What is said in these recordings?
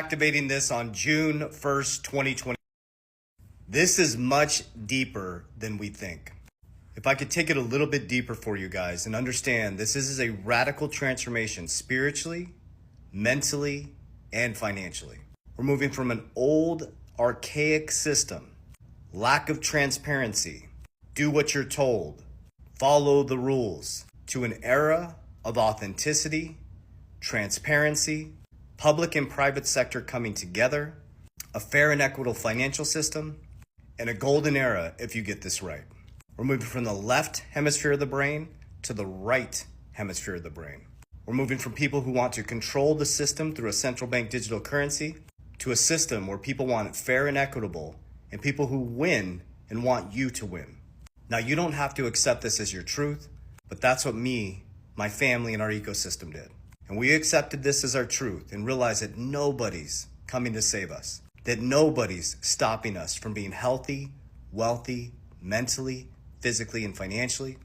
Activating this on June 1st, 2020. This is much deeper than we think. If I could take it a little bit deeper for you guys and understand this is a radical transformation spiritually, mentally, and financially. We're moving from an old, archaic system, lack of transparency, do what you're told, follow the rules, to an era of authenticity, transparency, public and private sector coming together, a fair and equitable financial system, and a golden era if you get this right. We're moving from the left hemisphere of the brain to the right hemisphere of the brain. We're moving from people who want to control the system through a central bank digital currency to a system where people want it fair and equitable and people who win and want you to win. Now, you don't have to accept this as your truth, but that's what me, my family, and our ecosystem did. And we accepted this as our truth and realized that nobody's coming to save us, that nobody's stopping us from being healthy, wealthy, mentally, physically, and financially,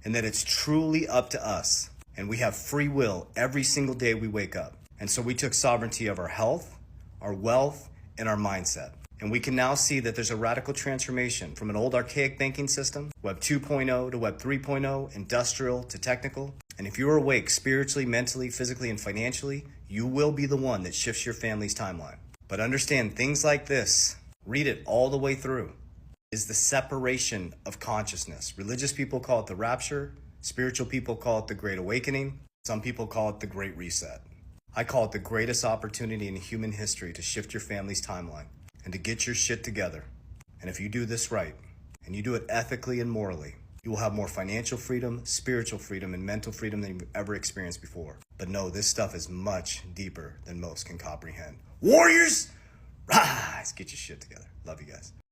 and that it's truly up to us. And we have free will every single day we wake up. And so we took sovereignty of our health, our wealth, and our mindset. And we can now see that there's a radical transformation from an old archaic banking system, Web 2.0 to Web 3.0, industrial to technical. And if you're awake spiritually, mentally, physically, and financially, you will be the one that shifts your family's timeline. But understand things like this, read it all the way through, is the separation of consciousness. Religious people call it the rapture. Spiritual people call it the Great Awakening. Some people call it the Great Reset. I call it the greatest opportunity in human history to shift your family's timeline and to get your shit together. And if you do this right, and you do it ethically and morally, you will have more financial freedom, spiritual freedom, and mental freedom than you've ever experienced before. But no, this stuff is much deeper than most can comprehend. Warriors, rise! Get your shit together. Love you guys.